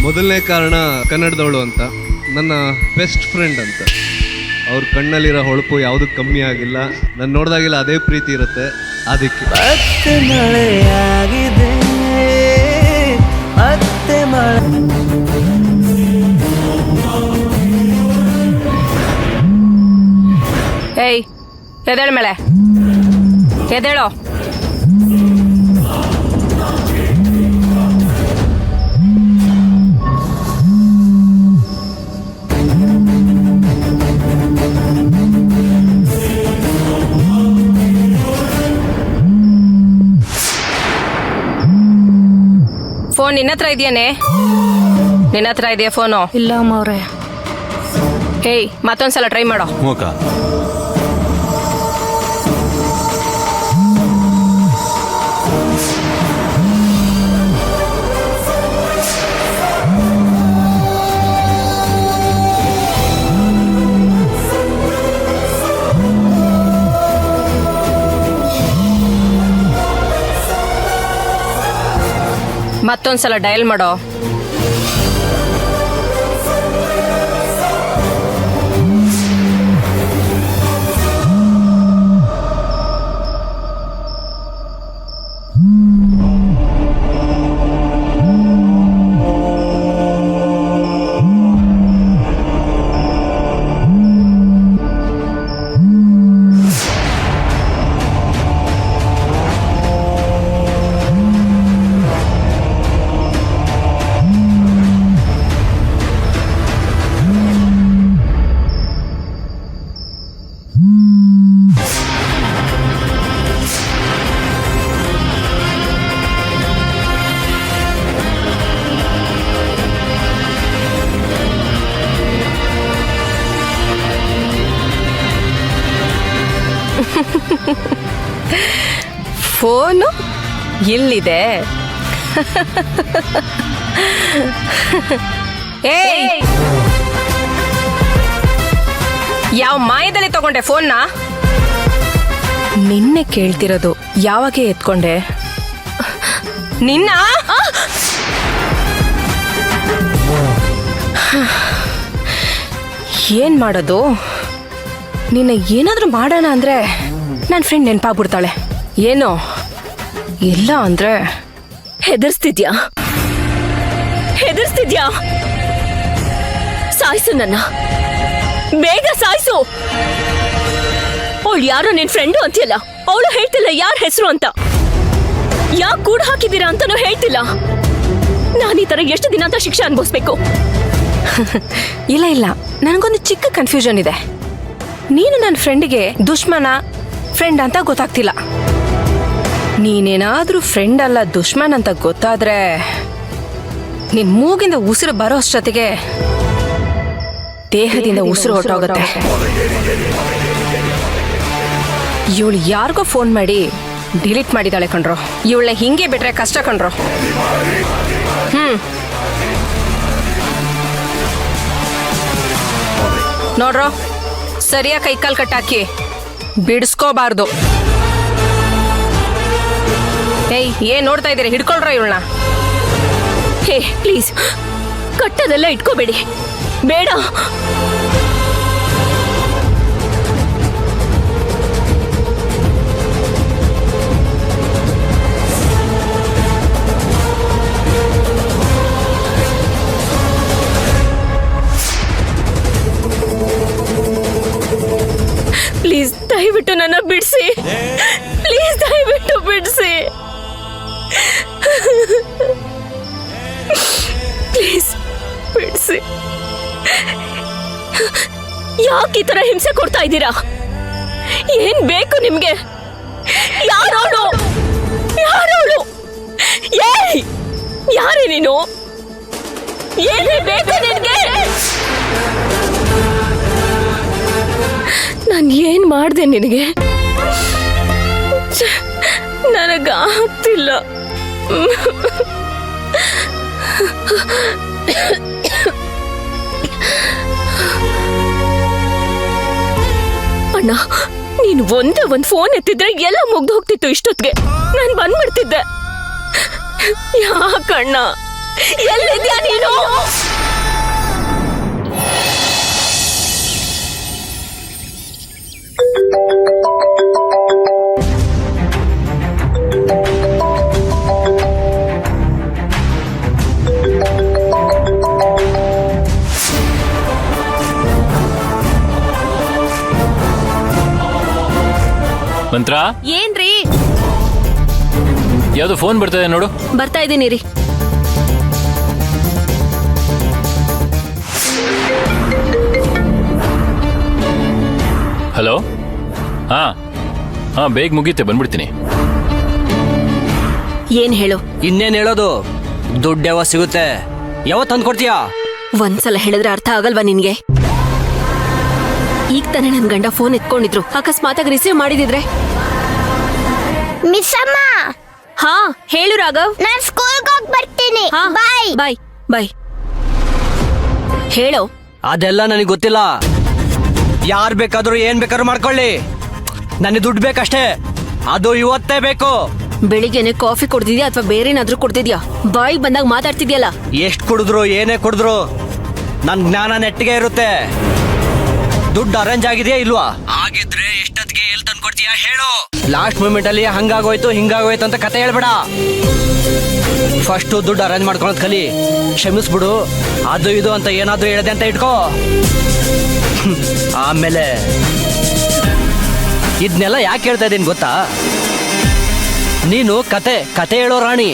ಮೊದಲನೇ ಕಾರಣ ಕನ್ನಡದವಳು ಅಂತ, ನನ್ನ ಬೆಸ್ಟ್ ಫ್ರೆಂಡ್ ಅಂತ. ಅವ್ರ ಕಣ್ಣಲ್ಲಿರೋ ಹೊಳಪು ಯಾವುದೂ ಕಮ್ಮಿ ಆಗಿಲ್ಲ. ನಾನು ನೋಡಿದಾಗೆಲ್ಲ ಅದೇ ಪ್ರೀತಿ ಇರುತ್ತೆ. ಅದಕ್ಕೆ ಮತ್ತೆ ಮಳೆಯಾಗಿದೆ, ಮತ್ತೆ ಮಳೆ. ಏಯ್ ಎದ್ದೇಳ ಮೇಲೆ, ಎದ್ದೇಳೋ. ಫೋನ್ ನಿನ್ನ ಹತ್ರ ಇದೆಯೇನೆ? ನಿನ್ನ ಹತ್ರ ಇದೆಯಾ ಫೋನು? ಇಲ್ಲ ಅಮ್ಮ ಅವ್ರೆ. ಹೇಯ್ ಮತ್ತೊಂದ್ಸಲ ಟ್ರೈ ಮಾಡೋ. ಮೂಕ ಮತ್ತೊಂದ್ಸಲ ಡಯಲ್ ಮಾಡೋ. ಫೋನು ಇಲ್ಲಿದೆ. ಏಯ್ ಯಾವ ಮಾಯದಲ್ಲಿ ತಗೊಂಡೆ ಫೋನ್ನ? ನಿನ್ನೆ ಕೇಳ್ತಿರೋದು, ಯಾವಾಗ ಎತ್ಕೊಂಡೆ ನಿನ್ನ? ಏನ್ ಮಾಡೋದು? ನಿನ್ನ ಏನಾದ್ರೂ ಮಾಡೋಣ ಅಂದ್ರೆ ನನ್ನ ಫ್ರೆಂಡ್ ನೆನಪಾಗ್ಬಿಡ್ತಾಳೆ. ಏನೋ ಇಲ್ಲ ಅಂದ್ರೆ ಹೆದರ್ಸ್ತಿದ್ಯಾ? ಸಾಯಿಸು ನನ್ನ, ಬೇಗ ಸಾಯಿಸು. ಅವಳು ಯಾರೋ ನಿನ್ ಫ್ರೆಂಡು ಅಂತೀಯಲ್ಲ, ಅವಳು ಹೇಳ್ತಿಲ್ಲ ಯಾರ ಹೆಸರು ಅಂತ. ಯಾಕೆ ಕೂಡ ಹಾಕಿದ್ದೀರಾ ಅಂತಾನು ಹೇಳ್ತಿಲ್ಲ. ನಾನು ಈ ತರ ಎಷ್ಟು ದಿನ ಅಂತ ಶಿಕ್ಷೆ ಅನುಭವಿಸ್ಬೇಕು? ಇಲ್ಲ ನನಗೊಂದು ಚಿಕ್ಕ ಕನ್ಫ್ಯೂಷನ್ ಇದೆ. ನೀನು ನನ್ನ ಫ್ರೆಂಡಿಗೆ ದುಶ್ಮನ ಫ್ರೆಂಡ್ ಅಂತ ಗೊತ್ತಾಗ್ತಿಲ್ಲ. ನೀನೇನಾದ್ರೂ ಫ್ರೆಂಡ್ ಅಲ್ಲ ದುಶ್ಮನ್ ಅಂತ ಗೊತ್ತಾದ್ರೆ ನಿನ್ ಮೂಗಿಂದ ಉಸಿರು ಬರೋ ಅಷ್ಟೊತ್ತಿಗೆ ದೇಹದಿಂದ ಉಸಿರು ಹೊರಟೋಗುತ್ತೆ. ಇವಳು ಯಾರಿಗೋ ಫೋನ್ ಮಾಡಿ ಡಿಲೀಟ್ ಮಾಡಿದಾಳೆ ಕಣ್ರೋ. ಇವಳನ್ನ ಹಿಂಗೆ ಬಿಟ್ರೆ ಕಷ್ಟ ಕಣ್ರೋ. ನೋಡ್ರೋ, ಸರಿಯಾಗಿ ಕೈಕಾಲು ಕಟ್ಟಾಕಿ ಬಿಡಿಸ್ಕೋಬಾರ್ದು. ಏಯ್ ಏನ್ ನೋಡ್ತಾ ಇದ್ದೀರಿ? ಹಿಡ್ಕೊಳ್ರ ಇವಳನ್ನ. ಹೇ ಪ್ಲೀಸ್, ಕಟ್ಟದೆಲ್ಲ ಇಟ್ಕೋಬೇಡಿ, ಬೇಡ. ಪ್ಲೀಸ್ ದಯವಿಟ್ಟು ನನ್ನ ಬಿಡಿಸಿ. ಪ್ಲೀಸ್ ದಯವಿಟ್ಟು ಬಿಡಿಸಿ. ಪ್ಲೀಸ್ ಬಿಡಿಸಿ. ಯಾಕೆ ಈ ತರ ಹಿಂಸೆ ಕೊಡ್ತಾ ಇದ್ದೀರಾ? ಏನ್ ಬೇಕು ನಿಮ್ಗೆ? ಯಾರೋಳು? ಏಯ್ ಯಾರೇ ನೀನು? ಏನೇ ಬೇಕು ನಿನ್ಗೆ? ನಾನು ಏನ್ ಮಾಡ್ದೆ ನಿನಗೆ? ನನಗಾಗ್ತಿಲ್ಲ. ಅಣ್ಣ, ನೀನು ಒಂದೇ ಒಂದು ಫೋನ್ ಎತ್ತಿದ್ರೆ ಎಲ್ಲ ಮುಗ್ದು ಹೋಗ್ತಿತ್ತು ಇಷ್ಟೊತ್ತಿಗೆ. ನಾನು ಬಂದ್ಬಿಡ್ತಿದ್ದೆ. ಯಾಕಣ್ಣ ಎಲ್ಲಿದ್ಯಾ ನೀನು? ಮಂತ್ರ ಏನ್ರಿ? ಯಾವ್ದು ಫೋನ್ ಬರ್ತದೆ ನೋಡು. ಬರ್ತಾ ಇದೀನಿ ರೀ. ಹಲೋ. ಹಾ ಹಾ ಬೇಗ ಮುಗೀತೆ, ಬಂದ್ಬಿಡ್ತೀನಿ. ಏನ್ ಹೇಳು? ಇನ್ನೇನ್ ಹೇಳೋದು, ದುಡ್ಡು ಯಾವಾಗ ಸಿಗುತ್ತೆ, ಯಾವತ್ತು ತಂದ್ಕೊಡ್ತೀಯಾ? ಒಂದ್ಸಲ ಹೇಳಿದ್ರೆ ಅರ್ಥ ಆಗಲ್ವಾ ನಿನ್ಗೆ? ಈಗ ತಾನೇ ನನ್ ಗಂಡ ಫೋನ್ ಎತ್ಕೊಂಡಿದ್ರು, ಅಕಸ್ಮಾತಾಗಿ ರಿಸೀವ್ ಮಾಡಿದಿದ್ರೆ. ಮಿಸ್ ಅಮ್ಮ, ಹಾ ಹೇಳು ರಾಘವ್. ನಾನ್ ಸ್ಕೂಲ್ಗೆ ಹೋಗಿ ಬರ್ತೀನಿ. ಹಾ ಬಾಯ್ ಬಾಯ್ ಬಾಯ್. ಹೇಳೋ. ಅದೆಲ್ಲ ನನಗೆ ಗೊತ್ತಿಲ್ಲ. ಯಾರು ಬೇಕಾದ್ರೂ ಏನ್ ಬೇಕಾದ್ರೂ ಮಾಡ್ಕೊಳ್ಳಿ, ನನಗೆ ದುಡ್ಡು ಬೇಕಷ್ಟೇ. ಅದು ಇವತ್ತೇ ಬೇಕು. ಬೆಳಿಗ್ಗೆನೆ ಕಾಫಿ ಕೊಡ್ತಿದ್ಯಾ ಅಥವಾ ಬೇರೆನಾದ್ರೂ ಕೊಡ್ತಿದ್ಯಾ? ಬಾಯಿಗೆ ಬಂದಾಗ ಮಾತಾಡ್ತಿದ್ಯಲ್ಲ. ಎಷ್ಟು ಕುಡಿದ್ರು ಏನೇ ಕುಡಿದ್ರು ನನ್ ಜ್ಞಾನ ನೆಟ್ಟಿಗೆ ಇರುತ್ತೆ. ದುಡ್ಡು ಅರೇಂಜ್ ಆಗಿದೆಯಾ ಇಲ್ವಾ? ಆಗಿದ್ರೆ ಎಷ್ಟೊತ್ತಿಗೆ ಎಲ್ಲಿ ತಂದ್ಕೊಡ್ತೀಯಾ ಹೇಳು. ಲಾಸ್ಟ್ ಮೂಮೆಂಟ್ ಅಲ್ಲಿ ಹಂಗಾಗೋಯ್ತು ಹಿಂಗಾಗೋಯ್ತು ಅಂತ ಕತೆ ಹೇಳ್ಬೇಡ. ಫಸ್ಟ್ ದುಡ್ಡು ಅರೇಂಜ್ ಮಾಡ್ಕೊಳೋದ್ ಕಲಿ. ಕ್ಷಮಿಸ್ಬಿಡು, ಅದು ಇದು ಅಂತ ಏನಾದ್ರೂ ಹೇಳಿದೆ ಅಂತ ಇಟ್ಕೋ. ಆಮೇಲೆ ಇದನ್ನೆಲ್ಲ ಯಾಕೆ ಹೇಳ್ತಾ ಇದ್ದೀನಿ ಗೊತ್ತಾ? ನೀನು ಕತೆ ಹೇಳೋ ರಾಣಿ.